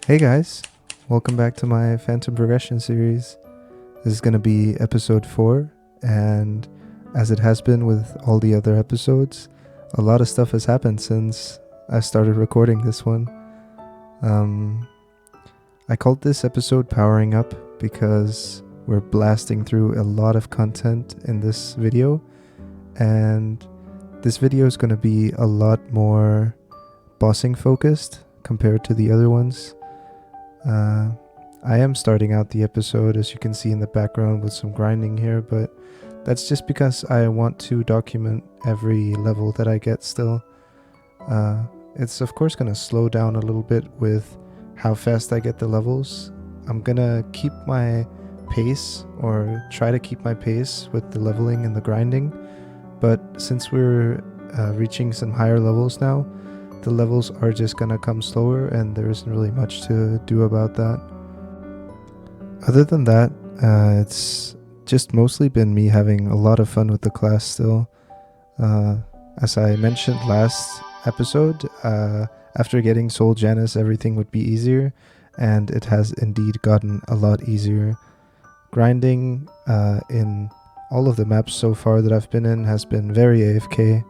Hey guys, welcome back to my Phantom Progression series. This is going to be episode 4, and as it has been with all the other episodes, a lot of stuff has happened since I started recording this one. I called this episode Powering Up because we're blasting through a lot of content in this video, and this video is going to be a lot more bossing focused compared to the other ones. I am starting out the episode, as you can see in the background, with some grinding here, but that's just because I want to document every level that I get still. It's of course going to slow down a little bit with how fast I get the levels. I'm going to keep my pace, or try to keep my pace with the leveling and the grinding, but since we're reaching some higher levels now, the levels are just gonna come slower, and there isn't really much to do about that. Other than that, it's just mostly been me having a lot of fun with the class still. As I mentioned last episode, after getting Soul Janus, everything would be easier, and it has indeed gotten a lot easier. Grinding in all of the maps so far that I've been in has been very AFK.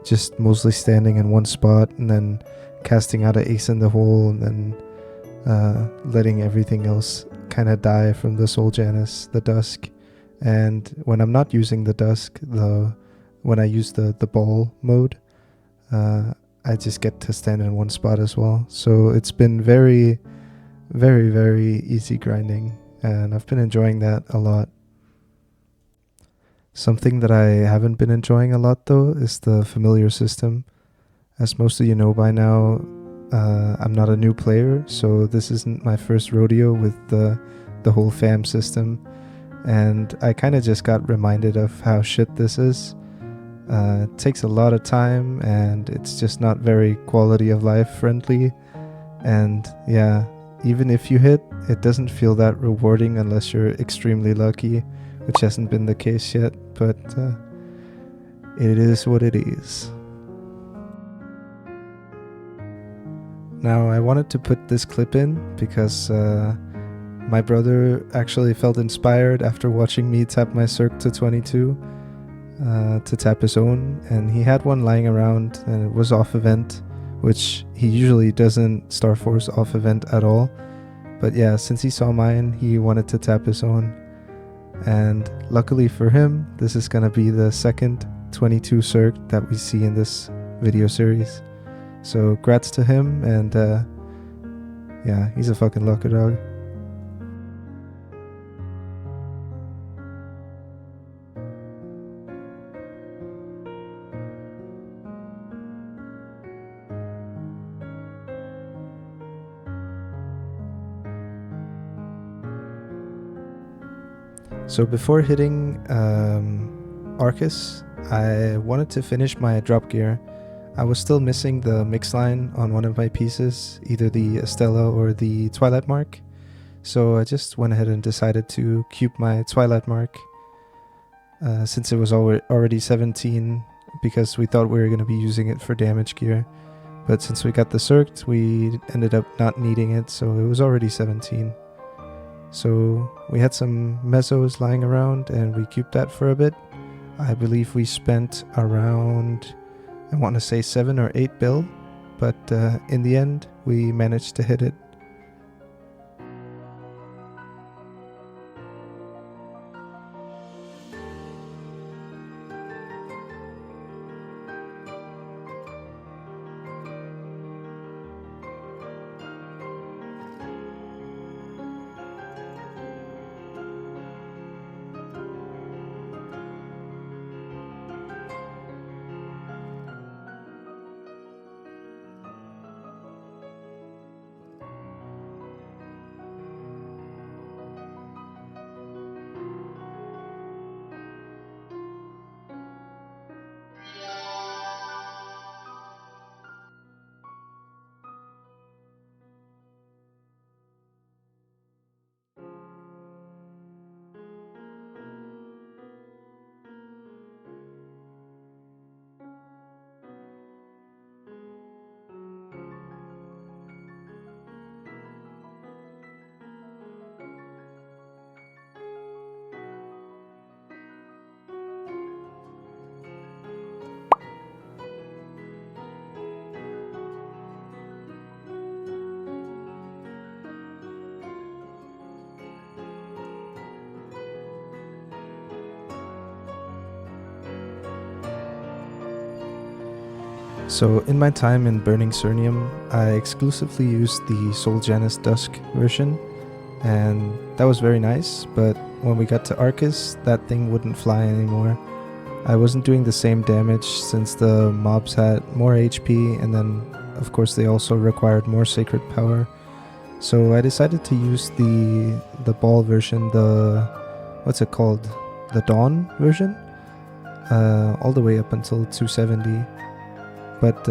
Just mostly standing in one spot and then casting out an ace in the hole, and then letting everything else kind of die from the Soul Janus, the Dusk. And when I'm not using the Dusk, when I use the ball mode, I just get to stand in one spot as well. So it's been very, very, very easy grinding, and I've been enjoying that a lot. Something that I haven't been enjoying a lot, though, is the familiar system. As most of you know by now, I'm not a new player, so this isn't my first rodeo with the whole fam system, and I kind of just got reminded of how shit this is. It takes a lot of time, and it's just not very quality of life friendly, and yeah, even if you hit, it doesn't feel that rewarding unless you're extremely lucky, which hasn't been the case yet, but it is what it is. Now, I wanted to put this clip in because my brother actually felt inspired after watching me tap my zerk to 22 to tap his own, and he had one lying around, and it was off event, which he usually doesn't Star Force off event at all. But yeah, since he saw mine, he wanted to tap his own. And luckily for him, this is gonna be the second 22 zerk that we see in this video series. So grats to him, and yeah, he's a fucking lucky dog. So before hitting Arcus, I wanted to finish my drop gear. I was still missing the mix line on one of my pieces, either the Estella or the Twilight Mark. So I just went ahead and decided to cube my Twilight Mark, since it was already 17, because we thought we were going to be using it for damage gear. But since we got the zerked, we ended up not needing it, so it was already 17. So we had some mesos lying around, and we cubed that for a bit. I believe we spent around, I want to say 7 or 8 bill, but in the end we managed to hit it. So in my time in Burning Cernium, I exclusively used the Soul Janus Dusk version, and that was very nice, but when we got to Arcus, that thing wouldn't fly anymore. I wasn't doing the same damage since the mobs had more HP, and then of course they also required more sacred power. So I decided to use the ball version, what's it called? The Dawn version? All the way up until 270. But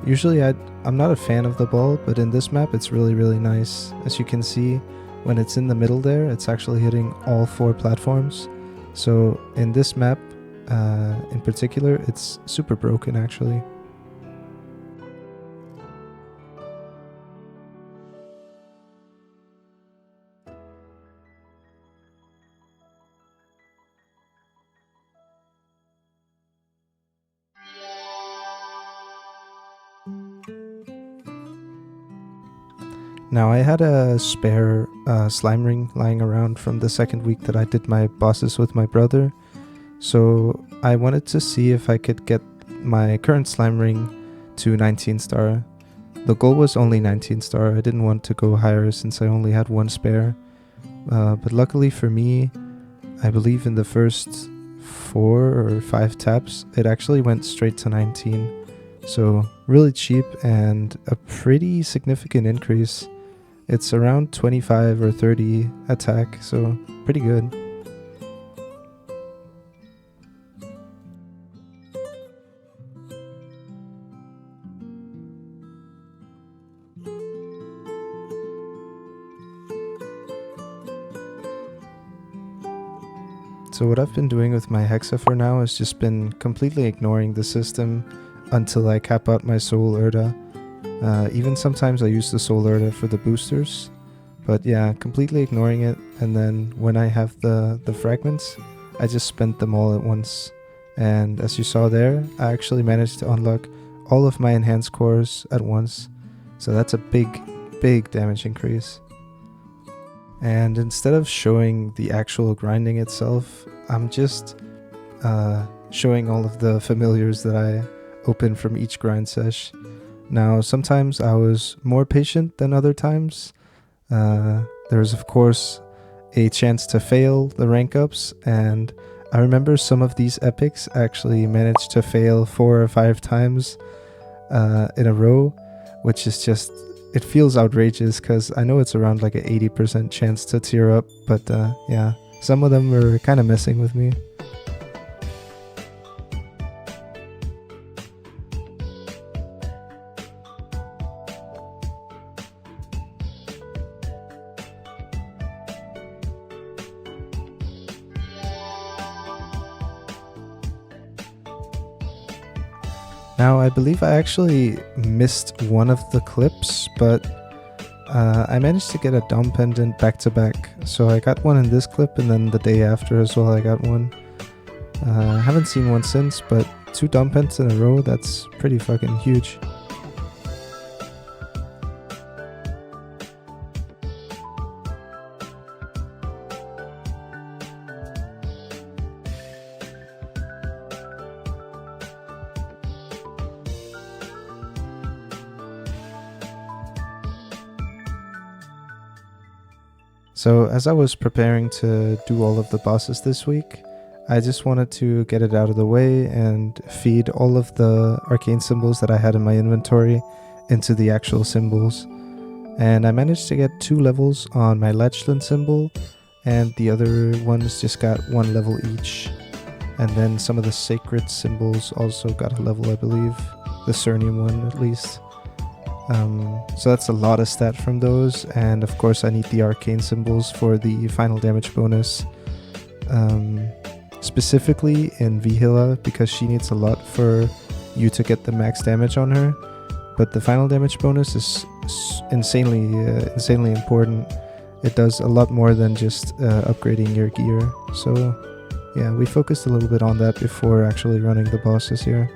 usually I'm not a fan of the ball, but in this map it's really nice. As you can see, when it's in the middle there, it's actually hitting all 4 platforms. So in this map, in particular, it's super broken actually. Now I had a spare slime ring lying around from the second week that I did my bosses with my brother, so I wanted to see if I could get my current slime ring to 19 star. The goal was only 19 star, I didn't want to go higher since I only had 1 spare, but luckily for me, I believe in the first 4 or 5 taps, it actually went straight to 19. So really cheap and a pretty significant increase. It's around 25 or 30 attack, so pretty good. So what I've been doing with my hexa for now has just been completely ignoring the system until I cap out my soul urda. Even sometimes I use the soul urda for the boosters, but yeah, completely ignoring it, and then when I have the fragments, I just spent them all at once. And as you saw there, I actually managed to unlock all of my enhanced cores at once, so that's a big damage increase. And instead of showing the actual grinding itself, I'm just showing all of the familiars that I open from each grind sesh. Now, sometimes I was more patient than other times. There's of course a chance to fail the rank ups, and I remember some of these epics actually managed to fail 4 or 5 times in a row, which is just, it feels outrageous because I know it's around like an 80% chance to tear up, but yeah, some of them were kind of messing with me. Now, I believe I actually missed one of the clips, but I managed to get a Dom Pendant back to back. So I got one in this clip, and then the day after as well I got one. I haven't seen one since, but 2 Dom Pendants in a row, that's pretty fucking huge. So as I was preparing to do all of the bosses this week, I just wanted to get it out of the way and feed all of the arcane symbols that I had in my inventory into the actual symbols. And I managed to get 2 levels on my Latchland symbol, and the other ones just got 1 level each. And then some of the sacred symbols also got a level, I believe. The Cernium one at least. So that's a lot of stat from those, and of course I need the arcane symbols for the final damage bonus. Specifically in Vhilla, because she needs a lot for you to get the max damage on her, but the final damage bonus is insanely important. It does a lot more than just upgrading your gear, so yeah, we focused a little bit on that before actually running the bosses here.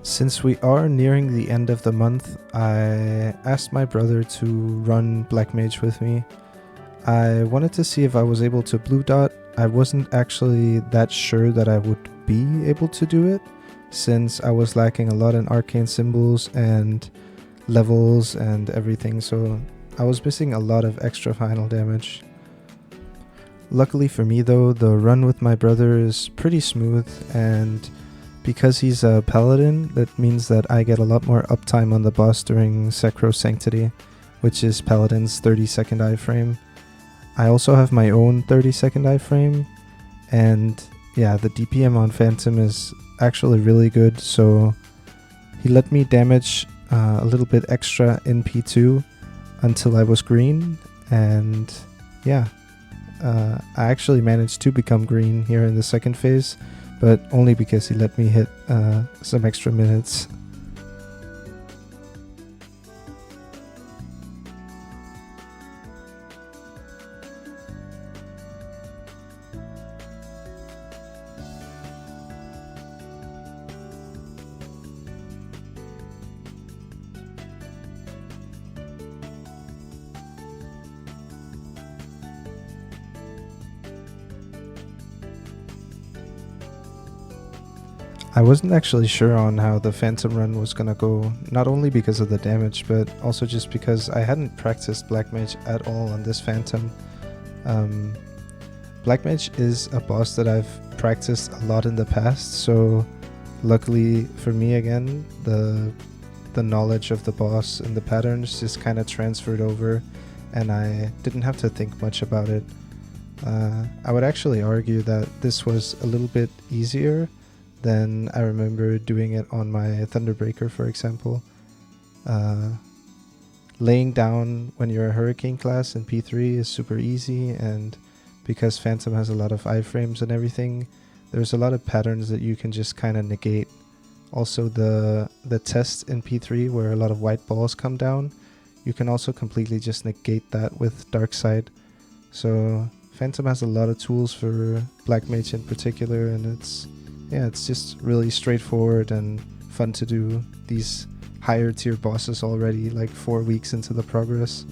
Since we are nearing the end of the month, I asked my brother to run Black Mage with me. I wanted to see if I was able to blue dot. I wasn't actually that sure that I would be able to do it, since I was lacking a lot in arcane symbols and levels and everything, so I was missing a lot of extra final damage. Luckily for me though, the run with my brother is pretty smooth, and because he's a paladin, that means that I get a lot more uptime on the boss during Secro Sanctity, which is Paladin's 30-second iframe. I also have my own 30-second iframe, and yeah, the DPM on Phantom is actually really good, so he let me damage a little bit extra in P2 until I was green, and yeah, I actually managed to become green here in the second phase, but only because he let me hit some extra minutes. I wasn't actually sure on how the Phantom run was gonna go, not only because of the damage, but also just because I hadn't practiced Black Mage at all on this Phantom. Black Mage is a boss that I've practiced a lot in the past, so luckily for me again, the knowledge of the boss and the patterns just kind of transferred over, and I didn't have to think much about it. I would actually argue that this was a little bit easier than I remember doing it on my Thunderbreaker, for example. Laying down when you're a Hurricane class in P3 is super easy, and because Phantom has a lot of iframes and everything, there's a lot of patterns that you can just kind of negate. Also the test in P3 where a lot of white balls come down, you can also completely just negate that with Dark Side. So Phantom has a lot of tools for Black Mage in particular, and it's just really straightforward and fun to do these higher tier bosses already, like 4 weeks into the progress.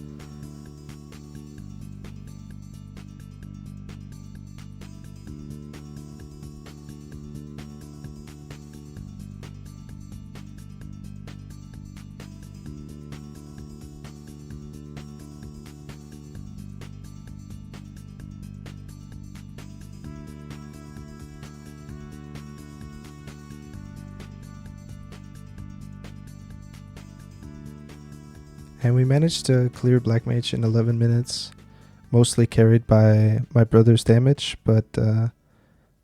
And we managed to clear Black Mage in 11 minutes, mostly carried by my brother's damage, but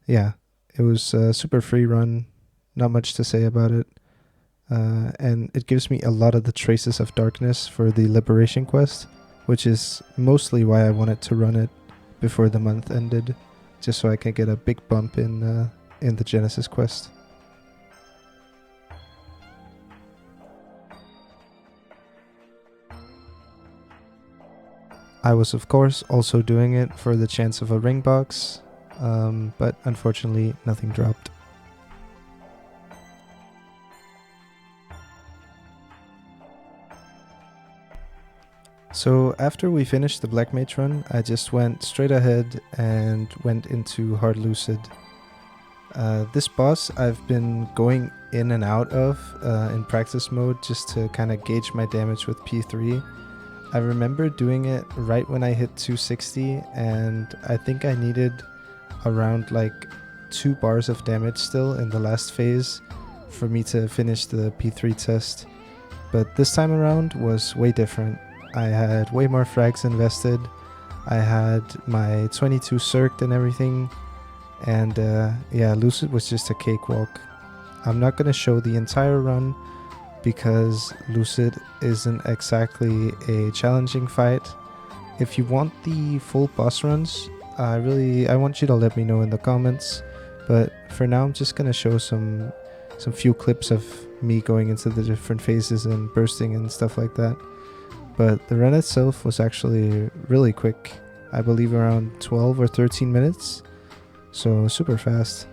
yeah, it was a super free run, not much to say about it. And it gives me a lot of the traces of darkness for the Liberation quest, which is mostly why I wanted to run it before the month ended, just so I can get a big bump in the Genesis quest. I was of course also doing it for the chance of a ring box, but unfortunately nothing dropped. So after we finished the Black Mage run, I just went straight ahead and went into Hard Lucid. This boss I've been going in and out of in practice mode just to kind of gauge my damage with P3. I remember doing it right when I hit 260, and I think I needed around like 2 bars of damage still in the last phase for me to finish the P3 test. But this time around was way different. I had way more frags invested, I had my 22 zerked and everything, and yeah, Lucid was just a cakewalk. I'm not going to show the entire run, because Lucid isn't exactly a challenging fight. If you want the full boss runs, I want you to let me know in the comments, but for now I'm just gonna show some few clips of me going into the different phases and bursting and stuff like that. But the run itself was actually really quick, I believe around 12 or 13 minutes, so super fast.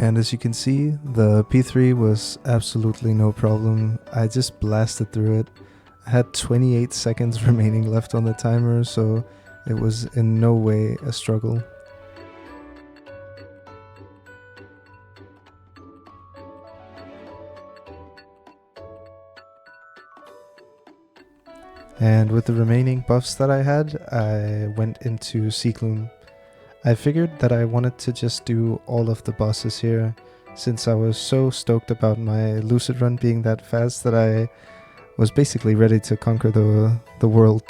And as you can see, the P3 was absolutely no problem. I just blasted through it. I had 28 seconds remaining left on the timer, so it was in no way a struggle. And with the remaining buffs that I had, I went into Gloom. I figured that I wanted to just do all of the bosses here, since I was so stoked about my Lucid run being that fast that I was basically ready to conquer the world.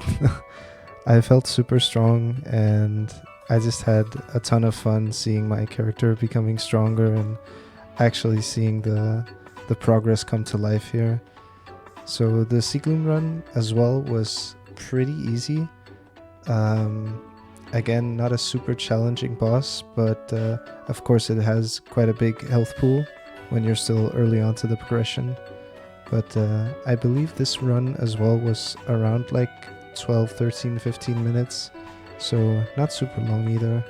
I felt super strong, and I just had a ton of fun seeing my character becoming stronger and actually seeing the progress come to life here. So the Gloom run as well was pretty easy. Again, not a super challenging boss, but of course it has quite a big health pool when you're still early on to the progression. But I believe this run as well was around like 12, 13, 15 minutes, so not super long either.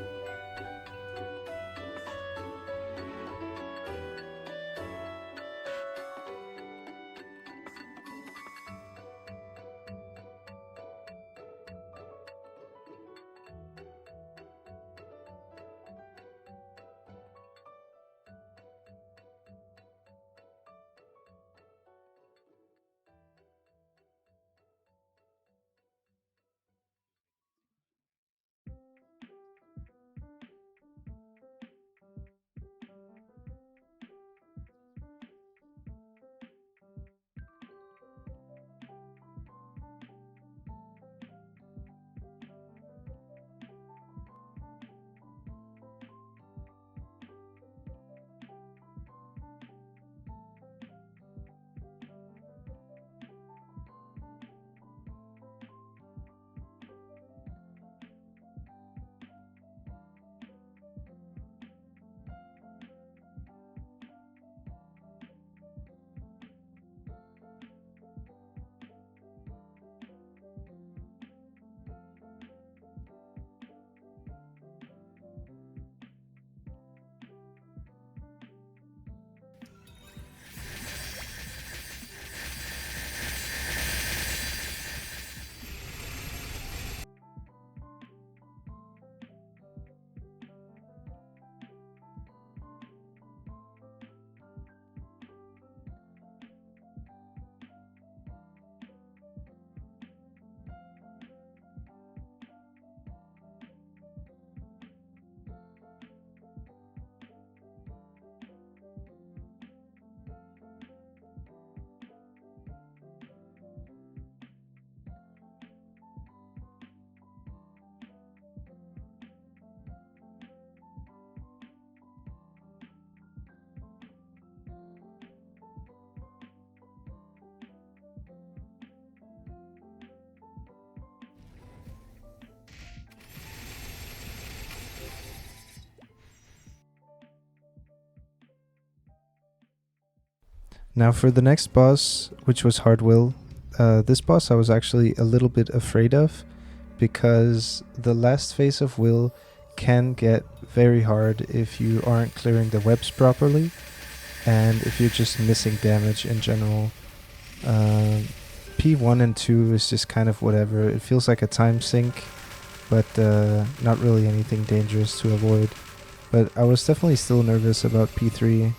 Now for the next boss, which was Hardwill, this boss I was actually a little bit afraid of, because the last phase of Will can get very hard if you aren't clearing the webs properly, and if you're just missing damage in general. P1 and 2 is just kind of whatever. It feels like a time sink, but not really anything dangerous to avoid. But I was definitely still nervous about P3.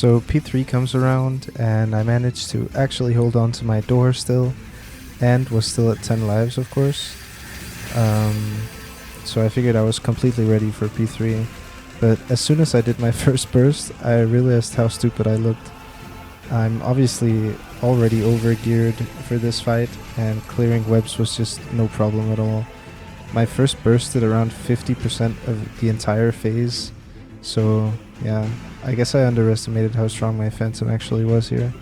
So P3 comes around and I managed to actually hold on to my door still, and was still at 10 lives of course. So I figured I was completely ready for P3, but as soon as I did my first burst, I realized how stupid I looked. I'm obviously already over-geared for this fight, and clearing webs was just no problem at all. My first burst did around 50% of the entire phase, so yeah, I guess I underestimated how strong my Phantom actually was here.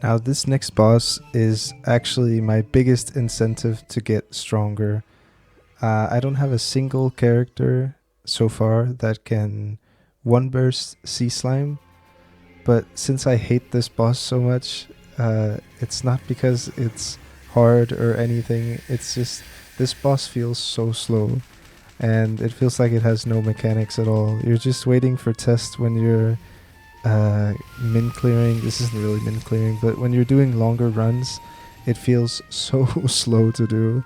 Now this next boss is actually my biggest incentive to get stronger. I don't have a single character so far that can one burst Sea Slime, but since I hate this boss so much, it's not because it's hard or anything, it's just this boss feels so slow and it feels like it has no mechanics at all. You're just waiting for test when you're min clearing. This isn't really min clearing, but when you're doing longer runs, it feels so slow to do.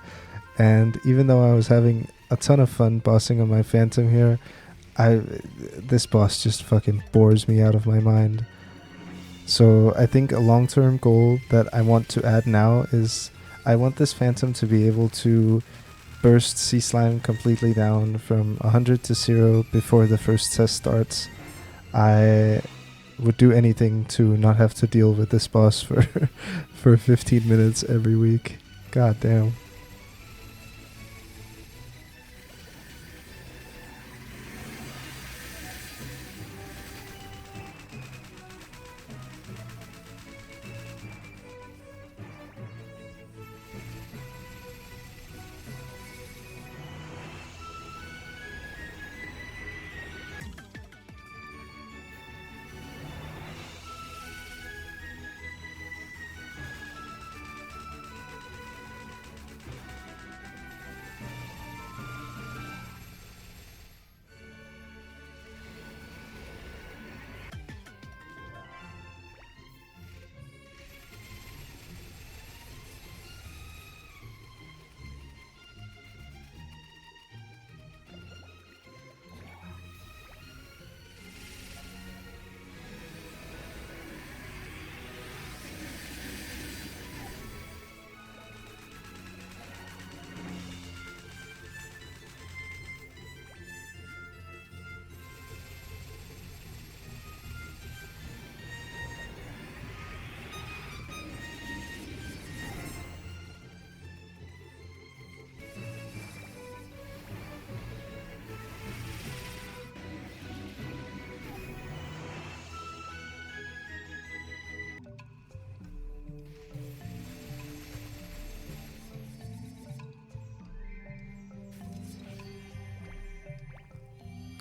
And even though I was having a ton of fun bossing on my Phantom here, this boss just fucking bores me out of my mind. So I think a long-term goal that I want to add now is I want this Phantom to be able to burst Sea Slime completely down from 100 to 0 before the first test starts. I would do anything to not have to deal with this boss for 15 minutes every week. God damn.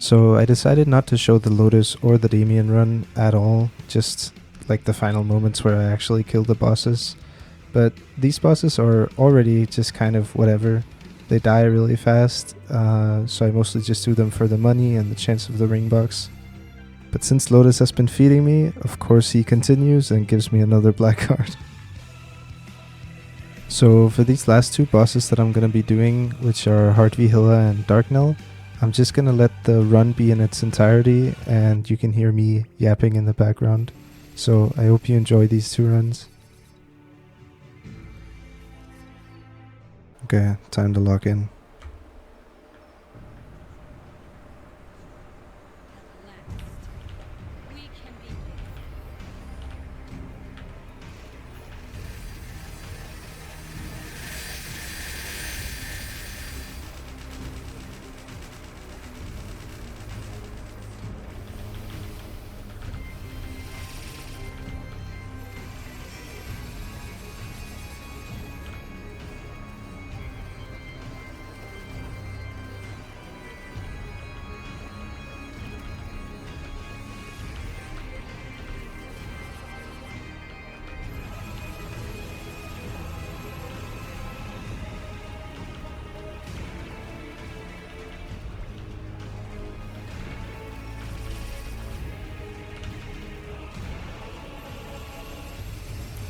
So I decided not to show the Lotus or the Damien run at all, just like the final moments where I actually killed the bosses. But these bosses are already just kind of whatever. They die really fast, so I mostly just do them for the money and the chance of the ring box. But since Lotus has been feeding me, of course he continues and gives me another black card. So for these last two bosses that I'm going to be doing, which are Vhilla and Darknell, I'm just going to let the run be in its entirety and you can hear me yapping in the background. So I hope you enjoy these two runs. Okay, time to lock in.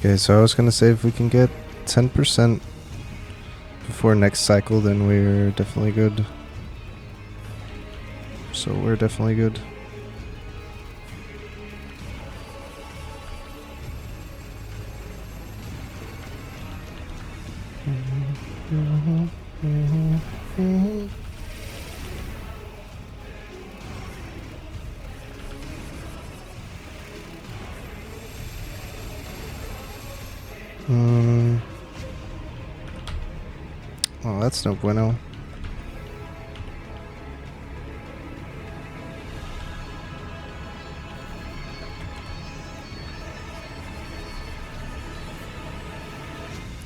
Okay, so I was gonna say if we can get 10% before next cycle, then we're definitely good. So we're definitely good. Oh, that's no bueno.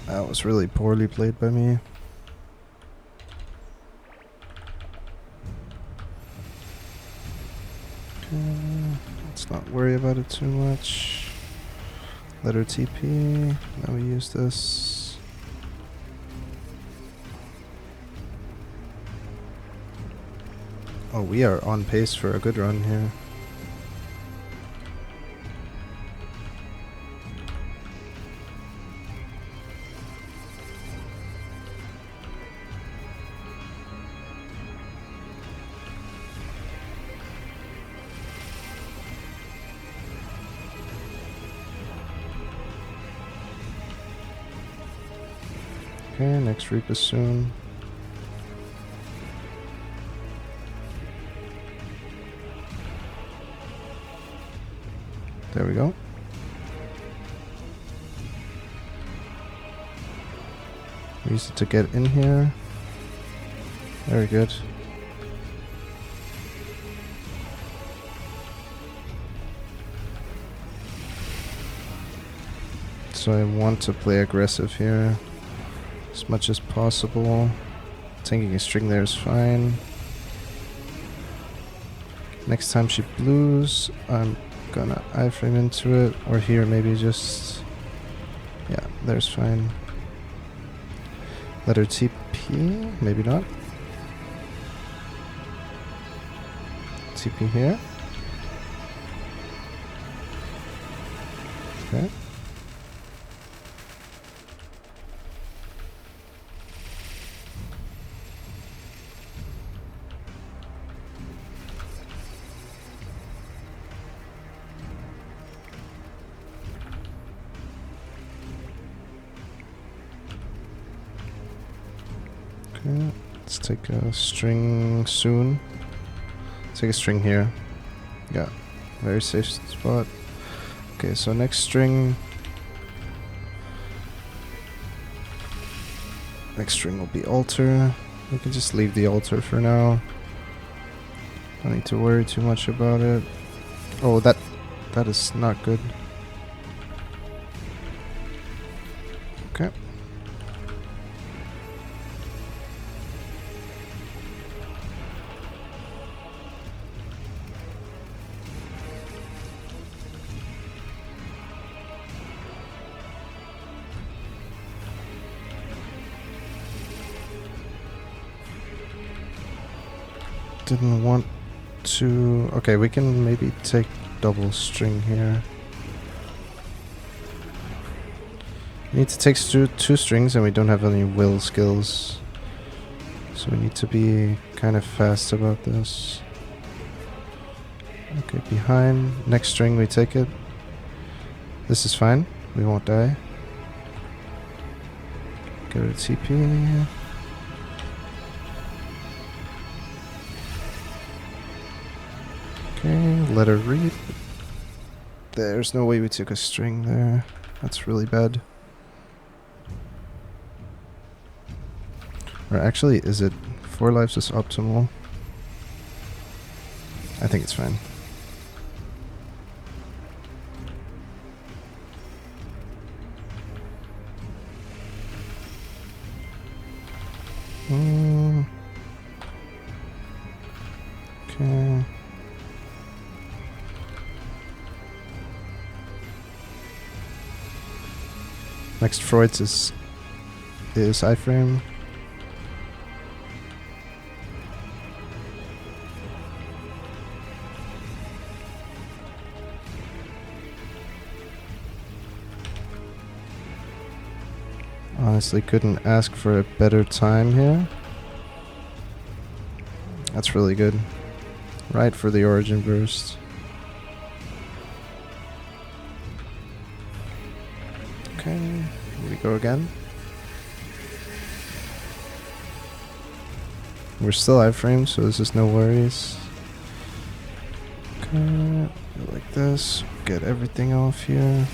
That was really poorly played by me. Okay, let's not worry about it too much. Let her TP. Now we use this. Oh, we are on pace for a good run here. Okay, next reap is soon. There we go. Use it to get in here. Very good. So I want to play aggressive here as much as possible. Taking a string there is fine. Next time she blues, I'm gonna iframe into it, or here maybe just, yeah, there's fine. Let her TP, maybe not. TP here. Okay. Okay, let's take a string soon. Take a string here. Yeah, very safe spot. Okay, so next string. Next string will be altar. We can just leave the altar for now. Don't need to worry too much about it. Oh, that is not good. Okay. Didn't want to... Okay, we can maybe take double string here. We need to take two strings and we don't have any will skills. So we need to be kind of fast about this. Okay, behind. Next string we take it. This is fine. We won't die. Get a TP. Okay, let her read. There's no way we took a string there. That's really bad. Or actually, is it 4 lives is optimal? I think it's fine. Okay. Next Freud's is iframe. Honestly, couldn't ask for a better time here. That's really good. Right for the origin burst. Okay, here we go again. We're still iframe, so this is no worries. Okay, go like this. Get everything off here.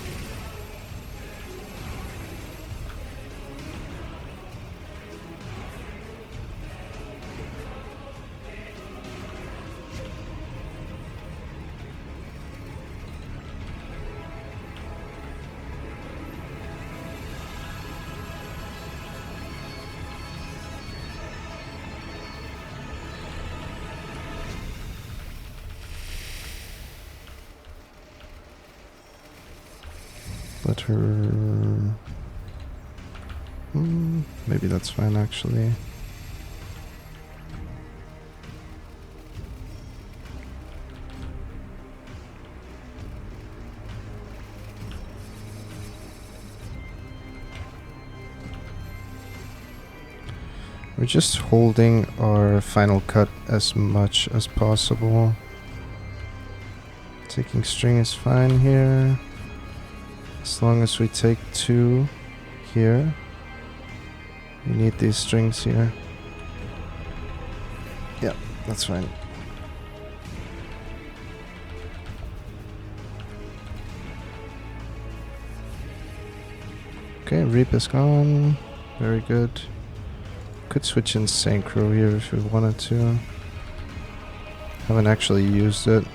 Let her... maybe that's fine, actually. We're just holding our final cut as much as possible. Taking string is fine here. As long as we take 2 here. We need these strings here. Yeah, that's fine. Okay, Reap is gone. Very good. Could switch in Synchro here if we wanted to. Haven't actually used it.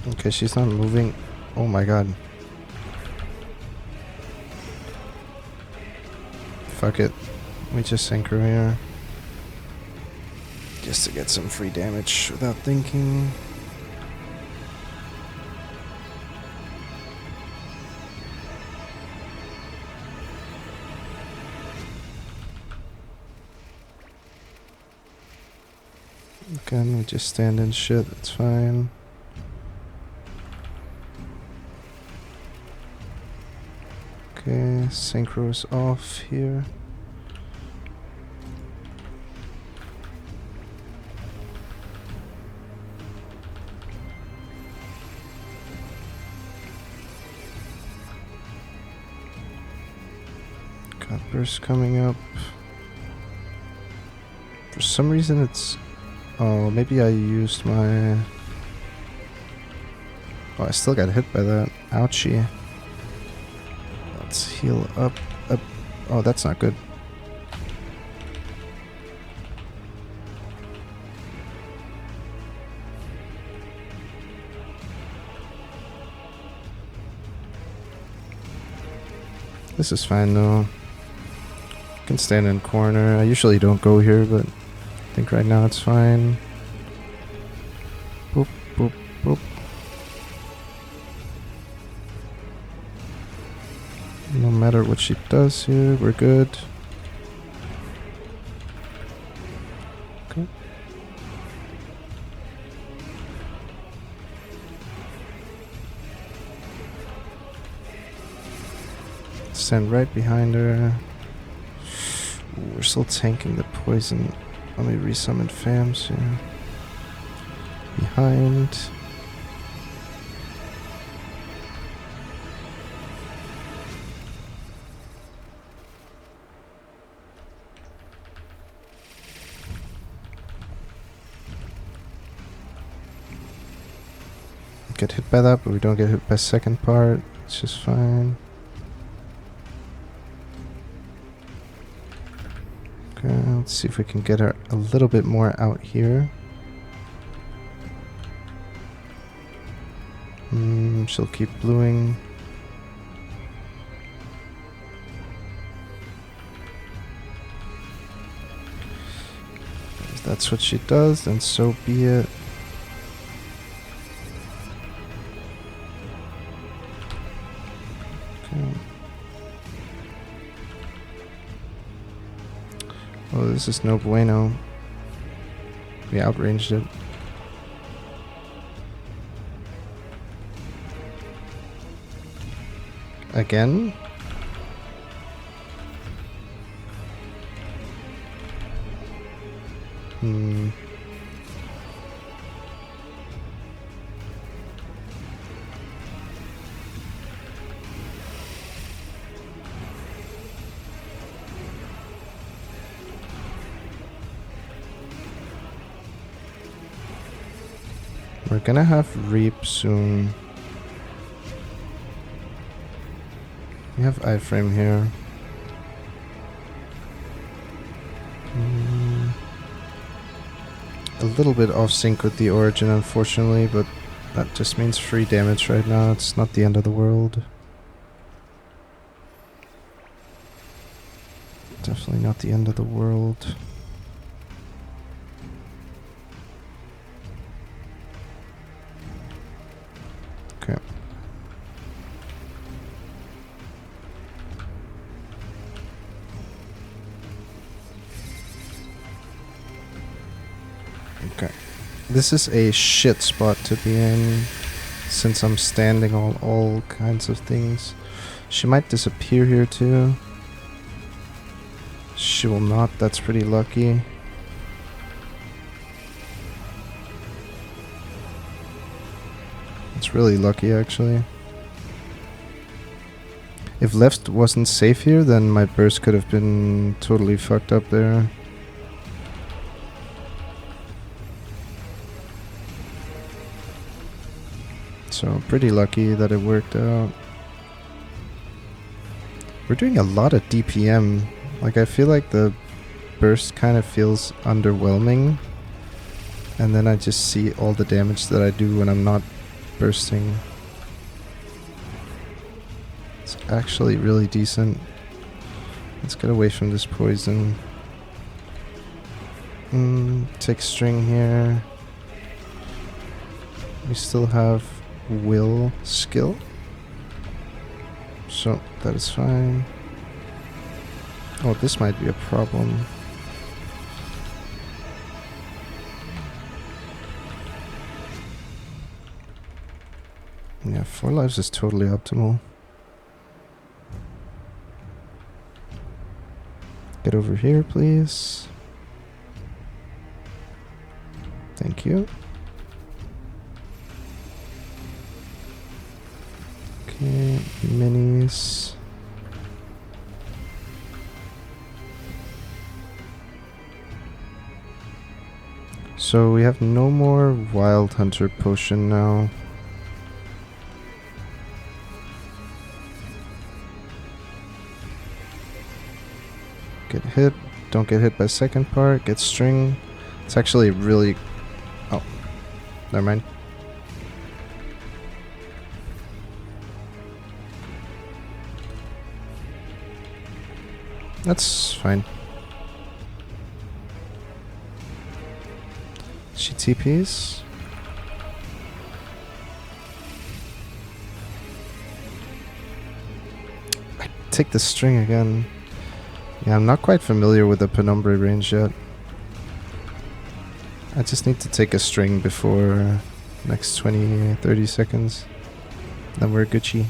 Okay, she's not moving. Oh my god. Fuck it. We just synchro here. Just to get some free damage without thinking. Again, we just stand in shit, it's fine. Okay, synchro's off here. Got burst coming up. For some reason it's... oh, maybe I used my... oh, I still got hit by that. Ouchie. Let's heal up. Oh, that's not good. This is fine though. Can stand in corner. I usually don't go here, but I think right now it's fine. Boop, boop, boop. No matter what she does here, we're good. Okay. Stand right behind her. Ooh, we're still tanking the poison. Let me resummon Fams here. Behind. Get hit by that, but we don't get hit by second part. It's just fine. Okay, let's see if we can get her a little bit more out here. She'll keep bluing. If that's what she does, then so be it. Okay. Oh, this is no bueno. We outranged it. Again? We're gonna have Reap soon. We have iframe here. A little bit off sync with the origin, unfortunately, but that just means free damage right now. It's not the end of the world. Definitely not the end of the world. Okay. Okay. This is a shit spot to be in, since I'm standing on all kinds of things. She might disappear here too. She will not, that's pretty lucky. It's really lucky, actually. If left wasn't safe here, then my burst could have been totally fucked up there. So pretty lucky that it worked out. We're doing a lot of DPM. Like, I feel like the burst kind of feels underwhelming. And then I just see all the damage that I do when I'm not bursting. It's actually really decent. Let's get away from this poison. Take string here. We still have will skill. So that is fine. Oh, this might be a problem. Yeah, 4 lives is totally optimal. Get over here, please. Thank you. Okay, minis. So we have no more Wild Hunter potion now. Get hit. Don't get hit by second part. Get string. It's actually really... Oh. Never mind. That's fine. She TPs. I take the string again. Yeah, I'm not quite familiar with the Penumbra range yet. I just need to take a string before next 20-30 seconds. Then we're Gucci.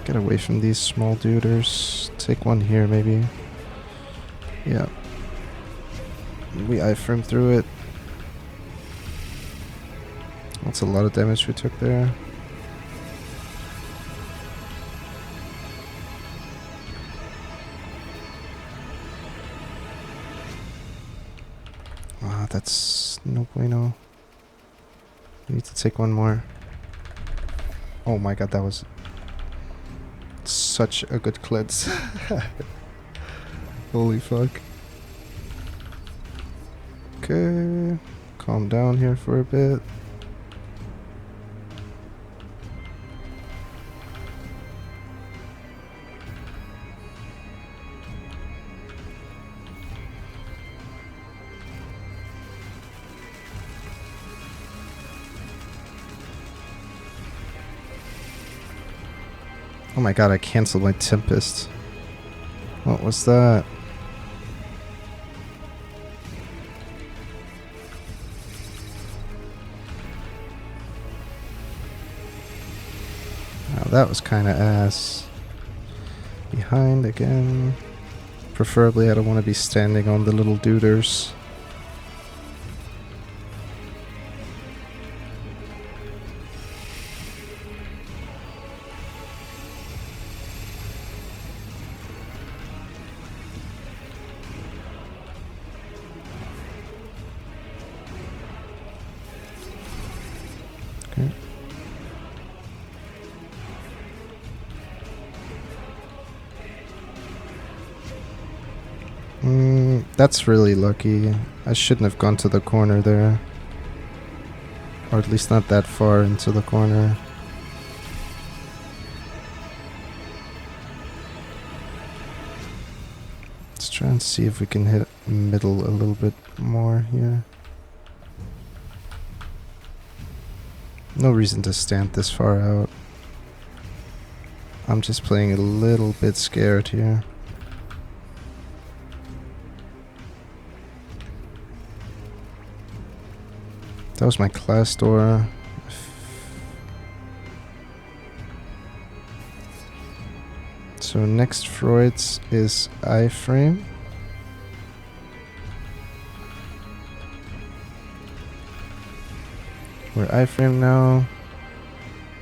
Get away from these small duders. Take one here, maybe. Yeah. We iframe through it. That's a lot of damage we took there. Ah, that's no bueno. We need to take one more. Oh my god, that was such a good cleanse. Holy fuck. Okay, calm down here for a bit. Oh my god, I cancelled my Tempest. What was that? Oh, that was kind of ass. Behind again. Preferably I don't want to be standing on the little duders. Okay. That's really lucky. I shouldn't have gone to the corner there. Or at least not that far into the corner. Let's try and see if we can hit middle a little bit more here. No reason to stand this far out. I'm just playing a little bit scared here. That was my class door. So next Freud's is iframe. We're iframe now.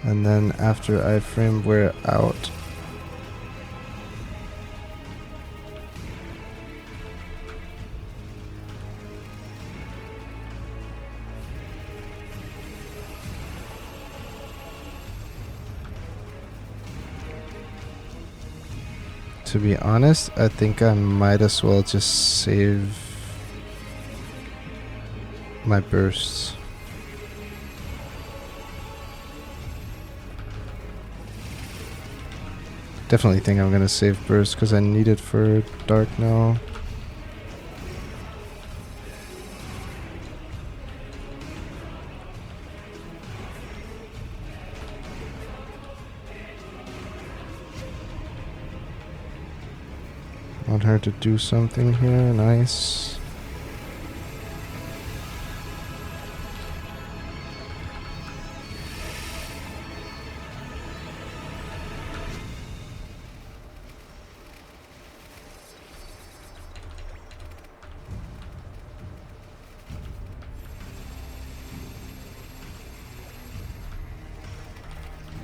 And then after iframe we're out. To be honest, I think I might as well just save my bursts. Definitely think I'm gonna save burst because I need it for Darknell. Want her to do something here, nice.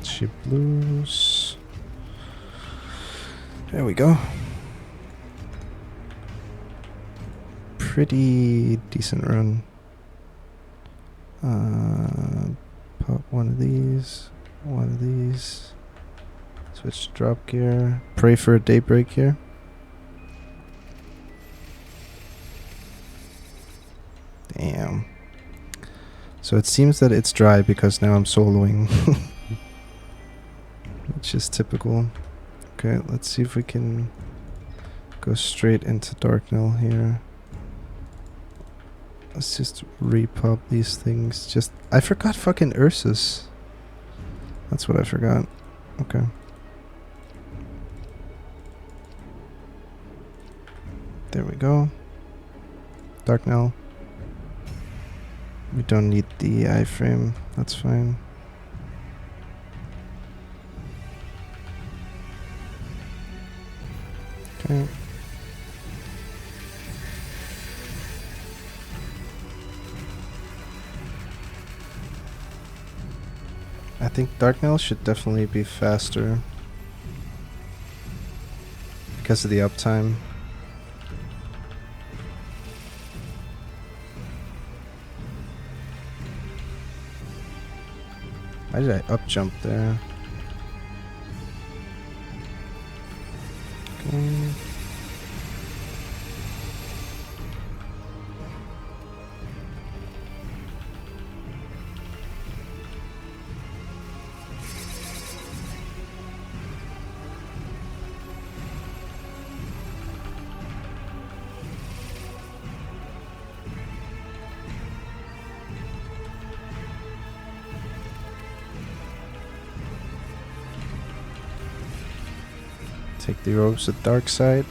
She blues. There we go. Pretty decent run. Pop one of these, switch to drop gear, pray for a daybreak here. Damn. So it seems that it's dry because now I'm soloing. Which is typical. Okay, let's see if we can go straight into Darknell here. Let's just repop these things. I forgot fucking Ursus. That's what I forgot. Okay. There we go. Darknell. We don't need the iframe. That's fine. Okay. I think Darknell should definitely be faster because of the uptime. Why did I up jump there? Okay. Take the ropes at dark side.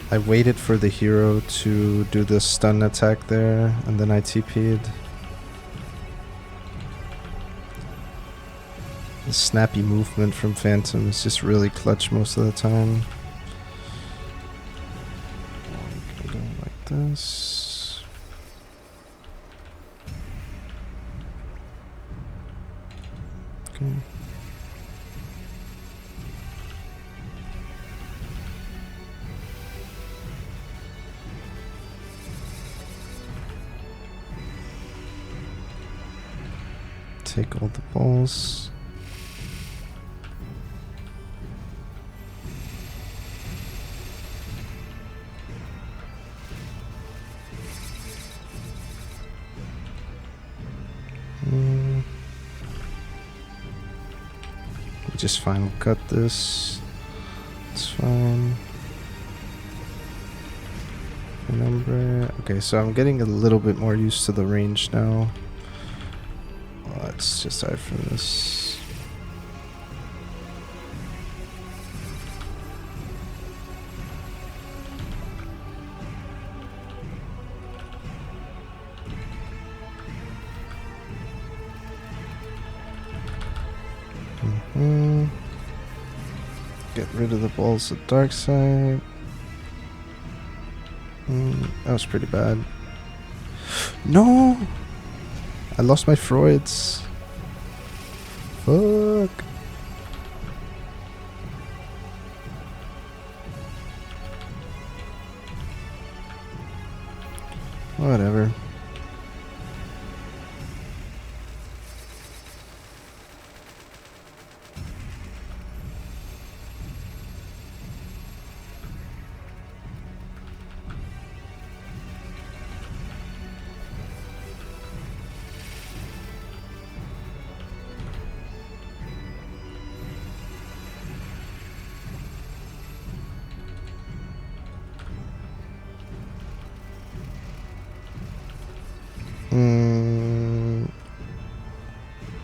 I waited for the hero to do the stun attack there, and then I TP'd. The snappy movement from Phantom is just really clutch most of the time. Go like this. Okay. Take all the balls. We just final cut this. It's fine. Number. Okay, so I'm getting a little bit more used to the range now. Let's just hide from this. Get rid of the balls at dark side. That was pretty bad. No! I lost my Freuds. Fuck. Whatever.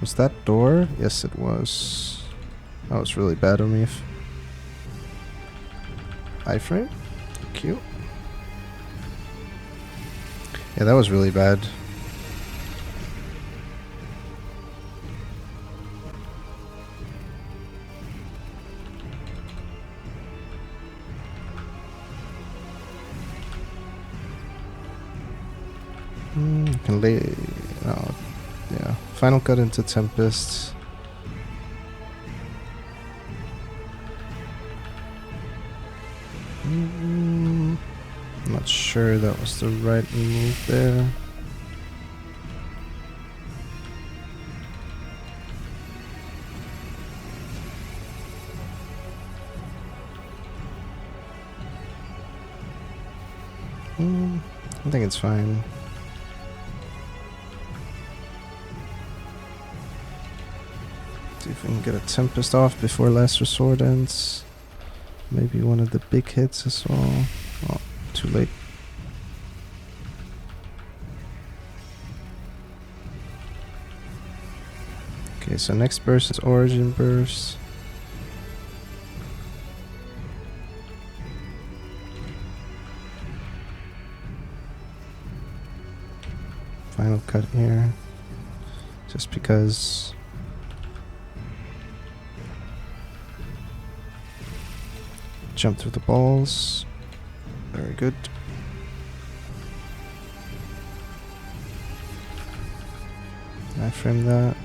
Was that door? Yes, it was. That was really bad on me. Iframe? Cute. Yeah, that was really bad. Can lay. Oh, yeah. Final cut into Tempest. I'm not sure that was the right move there. I think it's fine. See if we can get a Tempest off before Last Resort ends. Maybe one of the big hits as well. Oh, too late. Okay, so next burst is Origin Burst. Final cut here. Just because. Jump through the balls. Very good. I frame that.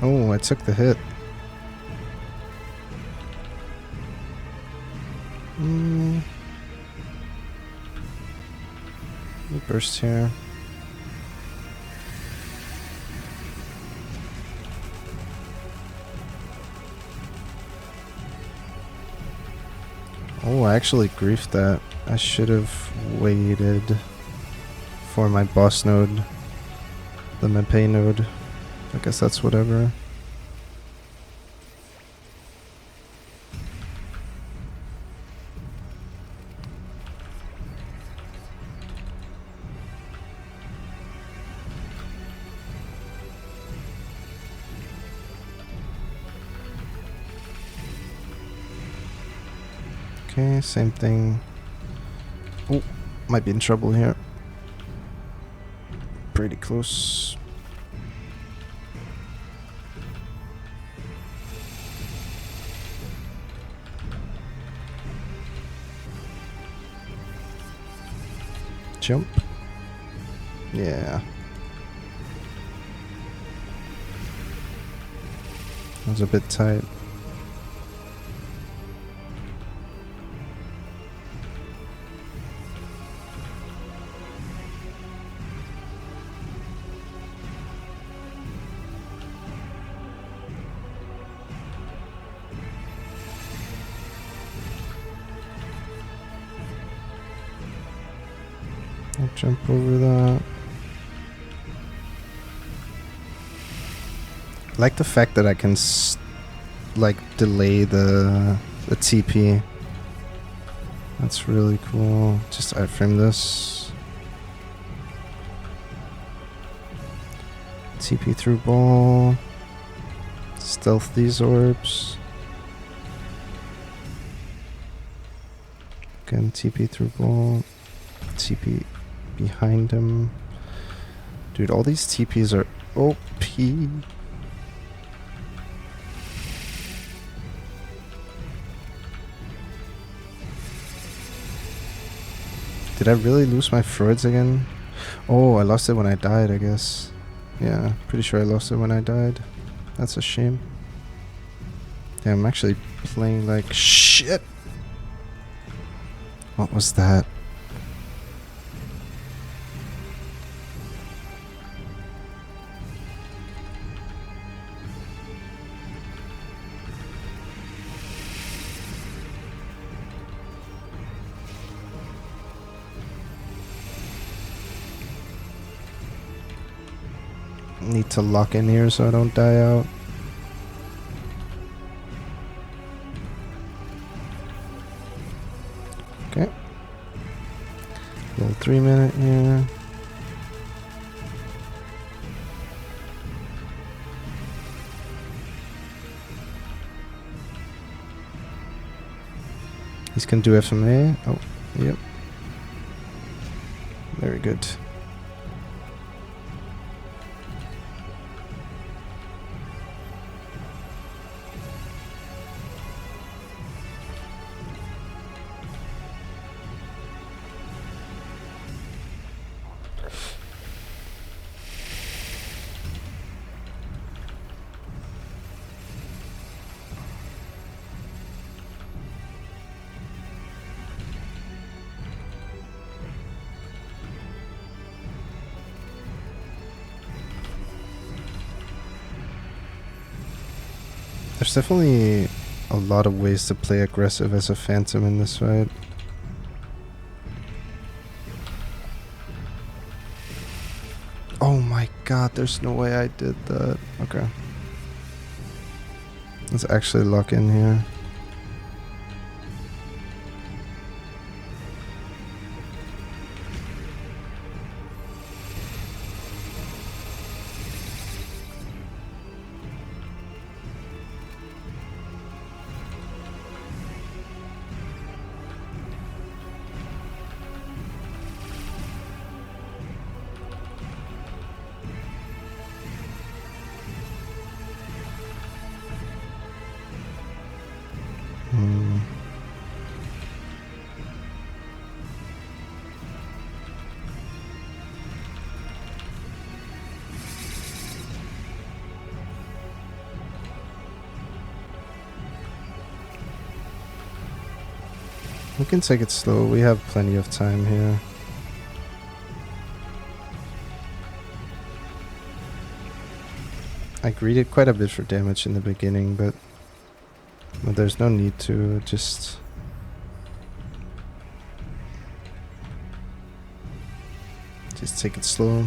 Oh, I took the hit. Burst here. Oh, I actually griefed that. I should have waited for my boss node, the Mepe node. I guess that's whatever. Okay, same thing. Oh, might be in trouble here. Pretty close. Jump. Yeah. That was a bit tight. I'll jump over that. I like the fact that I can like delay the TP. That's really cool. Just iframe this. TP through ball. Stealth these orbs. Again, TP through ball. TP behind him. Dude, all these TPs are OP. Did I really lose my Freuds again? Oh, I lost it when I died, I guess. Yeah, pretty sure I lost it when I died. That's a shame. Damn, I'm actually playing like shit. What was that? Need to lock in here so I don't die out. Okay. Little 3-minute here. He's gonna do FMA. Oh, yep. Very good. There's definitely a lot of ways to play aggressive as a Phantom in this fight. Oh my god, there's no way I did that. Okay. Let's actually lock in here. We can take it slow. We have plenty of time here. I greeded quite a bit for damage in the beginning, but there's no need to. Just Just take it slow.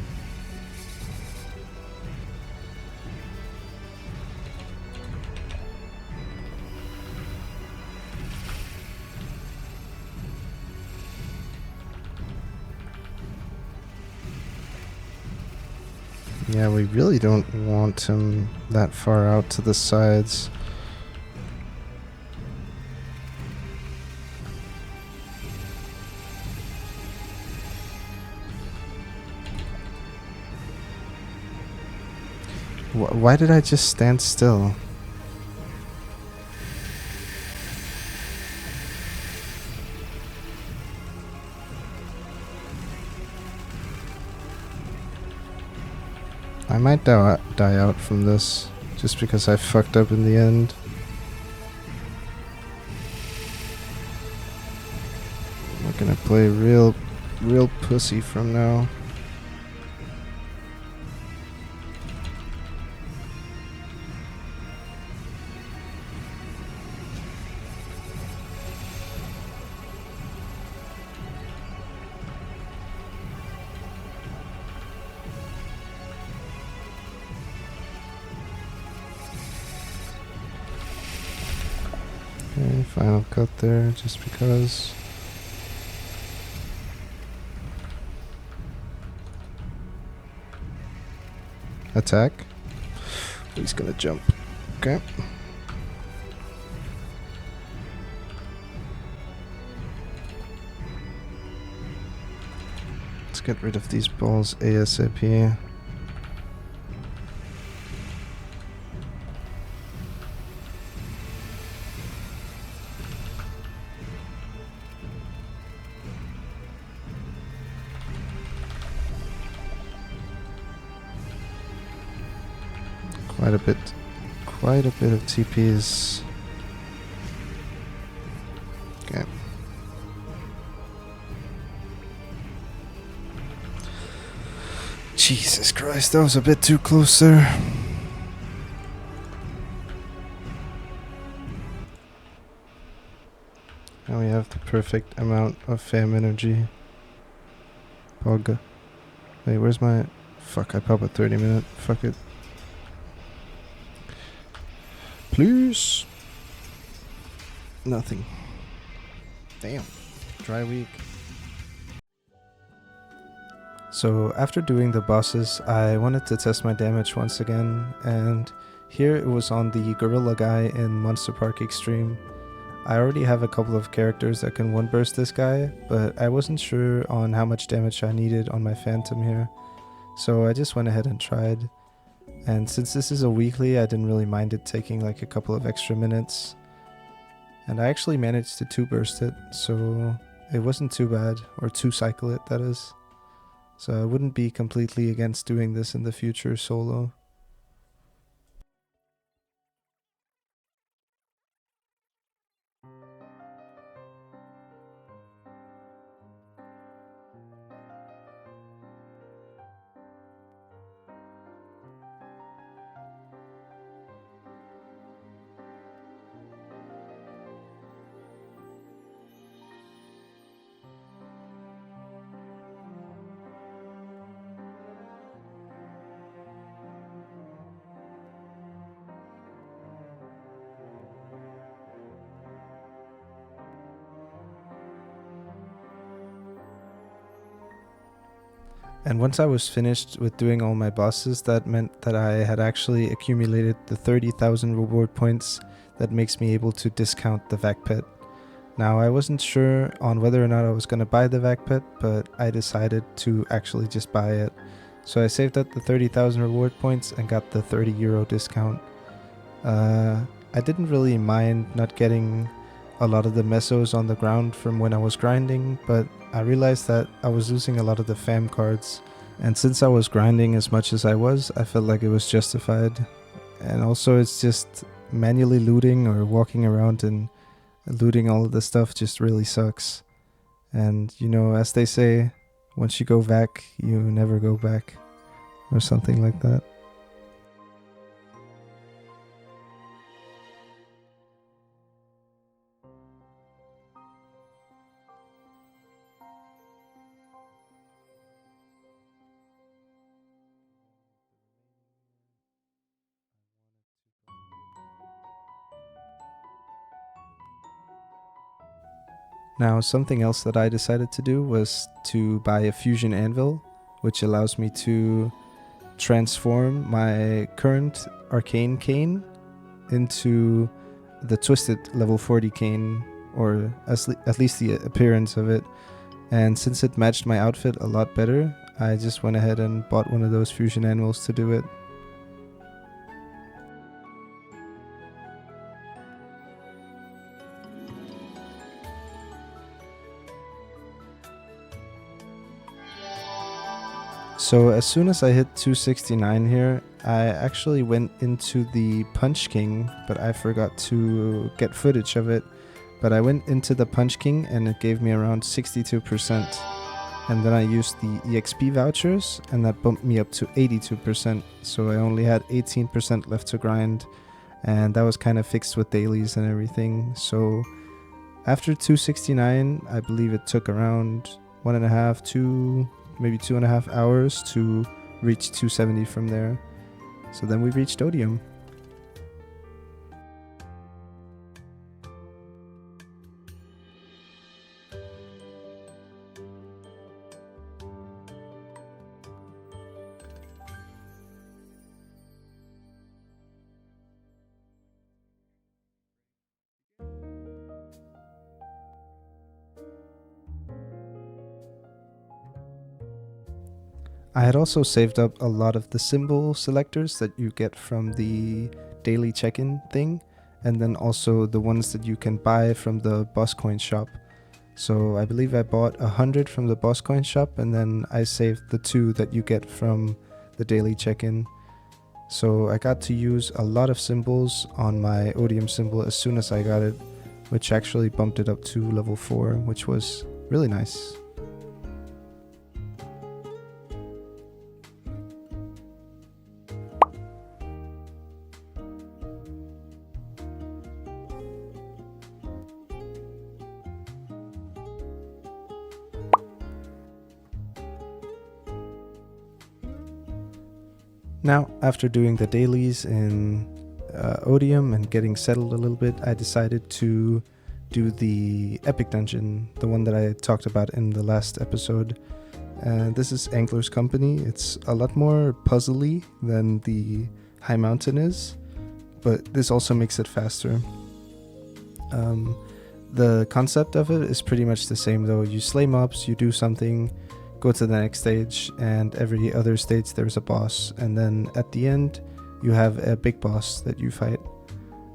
Yeah, we really don't want him that far out to the sides. Why did I just stand still? I might die out from this, just because I fucked up in the end. We're gonna play real pussy from now. Okay, final cut there, just because. Attack. He's gonna jump. Okay. Let's get rid of these balls ASAP. Quite a bit of TPs. Okay. Jesus Christ, that was a bit too close there. Now we have the perfect amount of fam energy. Pog. Wait, where's my... Fuck, I pop a 30-minute. Fuck it. Please. Nothing. Damn. Dry week. So after doing the bosses, I wanted to test my damage once again, and here it was on the gorilla guy in Monster Park Extreme. I already have a couple of characters that can one burst this guy, but I wasn't sure on how much damage I needed on my phantom here. So I just went ahead and tried. And since this is a weekly, I didn't really mind it taking like a couple of extra minutes. And I actually managed to 2-burst it, so it wasn't too bad, or 2-cycle it, that is. So I wouldn't be completely against doing this in the future solo. And once I was finished with doing all my bosses, that meant that I had actually accumulated the 30,000 reward points that makes me able to discount the vac pet. Now, I wasn't sure on whether or not I was going to buy the vac pet, but I decided to actually just buy it. So I saved up the 30,000 reward points and got the €30 discount. I didn't really mind not getting a lot of the mesos on the ground from when I was grinding, but I realized that I was losing a lot of the fam cards, and since I was grinding as much as I was, I felt like it was justified. And also it's just manually looting or walking around and looting all of the stuff just really sucks. And you know, as they say, once you go back, you never go back, or something like that. Now, something else that I decided to do was to buy a fusion anvil, which allows me to transform my current arcane cane into the twisted level 40 cane, or at least the appearance of it. And since it matched my outfit a lot better, I just went ahead and bought one of those fusion anvils to do it. So as soon as I hit 269 here, I actually went into the Punch King, but I forgot to get footage of it. But I went into the Punch King and it gave me around 62%. And then I used the EXP vouchers and that bumped me up to 82%. So I only had 18% left to grind, and that was kind of fixed with dailies and everything. So after 269, I believe it took around 1.5 to maybe 2.5 hours to reach 270 from there. So then we reached odium. I had also saved up a lot of the symbol selectors that you get from the daily check-in thing, and then also the ones that you can buy from the boss coin shop. So I believe I bought 100 from the boss coin shop, and then I saved the 2 that you get from the daily check-in. So I got to use a lot of symbols on my odium symbol as soon as I got it, which actually bumped it up to level 4, which was really nice. Now, after doing the dailies in odium and getting settled a little bit, I decided to do the epic dungeon, the one that I talked about in the last episode. This is Angler's Company. It's a lot more puzzly than the High Mountain is, but this also makes it faster. The concept of it is pretty much the same though. You slay mobs, you do something, go to the next stage, and every other stage there's a boss, and then at the end you have a big boss that you fight.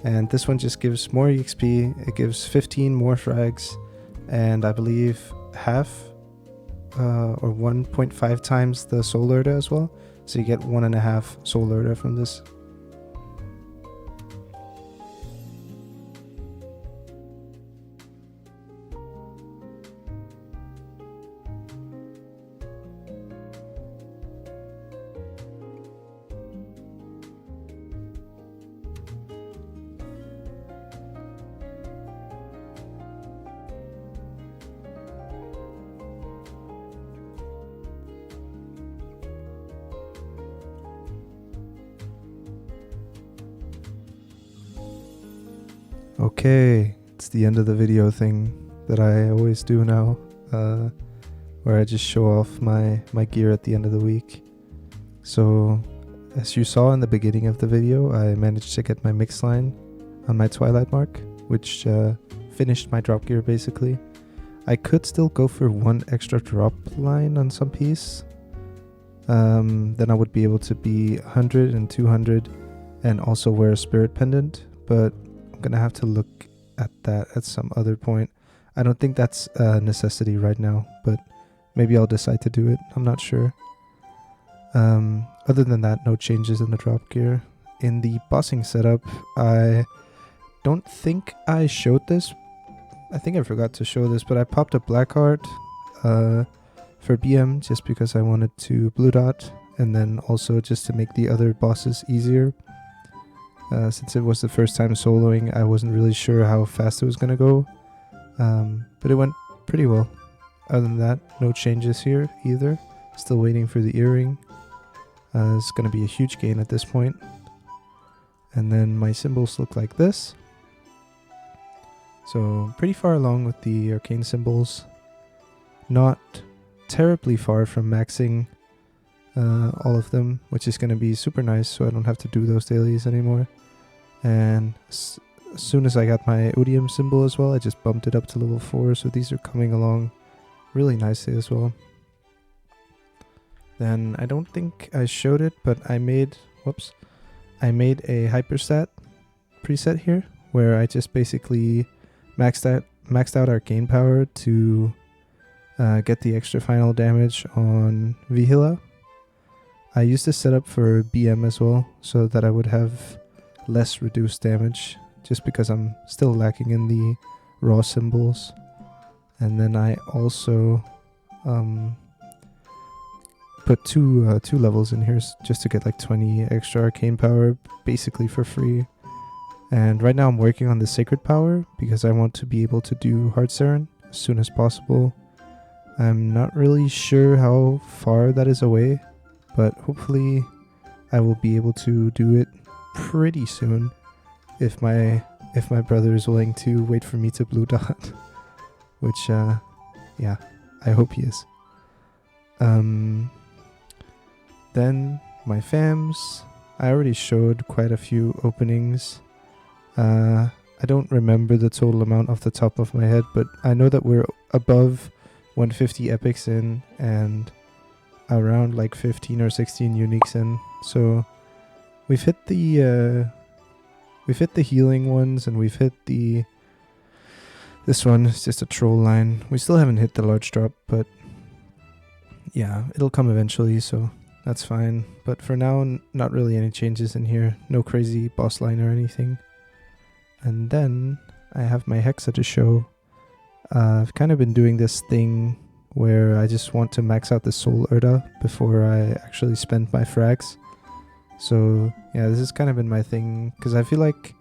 And this one just gives more EXP, it gives 15 more frags, and I believe half or 1.5 times the soul Lurda as well, so you get 1.5 soul Lurda from this. Okay, it's the end of the video thing that I always do now, where I just show off my gear at the end of the week. So, as you saw in the beginning of the video, I managed to get my mix line on my Twilight mark, which finished my drop gear basically. I could still go for one extra drop line on some piece. Then I would be able to be 100 and 200 and also wear a spirit pendant, but I'm gonna have to look at that at some other point. I don't think that's a necessity right now, but maybe I'll decide to do it. I'm not sure. Other than that, no changes in the drop gear. In the bossing setup, I don't think I showed this. I think I forgot to show this, but I popped a black heart for BM just because I wanted to blue dot, and then also just to make the other bosses easier. Since it was the first time soloing, I wasn't really sure how fast it was gonna go, but it went pretty well. Other than that, no changes here either. Still waiting for the earring. It's gonna be a huge gain at this point. And then my symbols look like this. So pretty far along with the arcane symbols. Not terribly far from maxing all of them, which is going to be super nice, so I don't have to do those dailies anymore. And as soon as I got my odium symbol as well, I just bumped it up to level 4, so these are coming along really nicely as well. Then I don't think I showed it, but I made a hyperstat preset here, where I just basically maxed out arcane power to get the extra final damage on Vhilla. I used this setup for BM as well, so that I would have less reduced damage, just because I'm still lacking in the raw symbols. And then I also put two levels in here just to get like 20 extra arcane power, basically for free. And right now I'm working on the sacred power, because I want to be able to do Heart Siren as soon as possible. I'm not really sure how far that is away, but hopefully I will be able to do it pretty soon if my brother is willing to wait for me to blue dot. Which yeah, I hope he is. Then my fams, I already showed quite a few openings. I don't remember the total amount off the top of my head, but I know that we're above 150 epics in and around like 15 or 16 uniques in. So we've hit the healing ones, and we've hit this one is just a troll line. We still haven't hit the large drop, but yeah, it'll come eventually, so that's fine. But for now, not really any changes in here. No crazy boss line or anything. And then I have my hexa to show. I've kind of been doing this thing where I just want to max out the soul Urda before I actually spend my frags. So yeah, this has kind of been my thing, because I feel like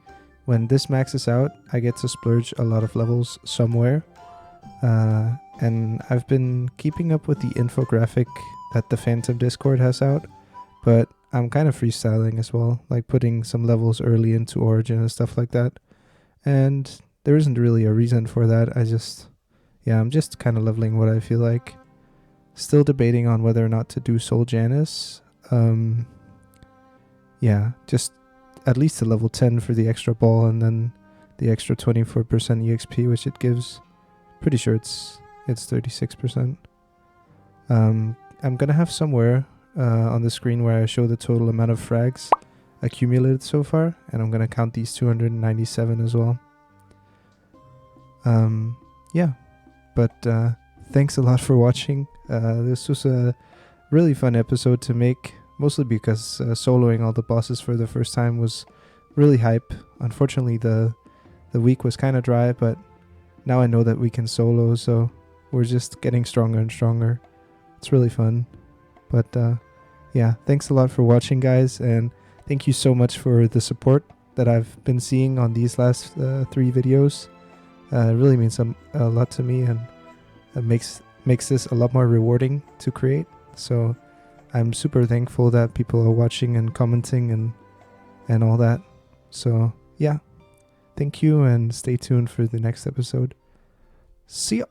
when this maxes out, I get to splurge a lot of levels somewhere. And I've been keeping up with the infographic that the Phantom Discord has out, but I'm kind of freestyling as well, like putting some levels early into Origin and stuff like that. And there isn't really a reason for that. I'm just kind of leveling what I feel like. Still debating on whether or not to do Soul Janus. Yeah, just at least to level 10 for the extra ball, and then the extra 24% EXP, which it gives. Pretty sure it's 36%. I'm gonna have somewhere on the screen where I show the total amount of frags accumulated so far, and I'm gonna count these 297 as well. Yeah, but thanks a lot for watching. This was a really fun episode to make, mostly because soloing all the bosses for the first time was really hype. Unfortunately, the week was kind of dry, but now I know that we can solo, so we're just getting stronger and stronger. It's really fun. But yeah, thanks a lot for watching, guys, and thank you so much for the support that I've been seeing on these last 3 videos. It really means a lot to me, and it makes this a lot more rewarding to create. So I'm super thankful that people are watching and commenting and all that. So yeah, thank you, and stay tuned for the next episode. See ya!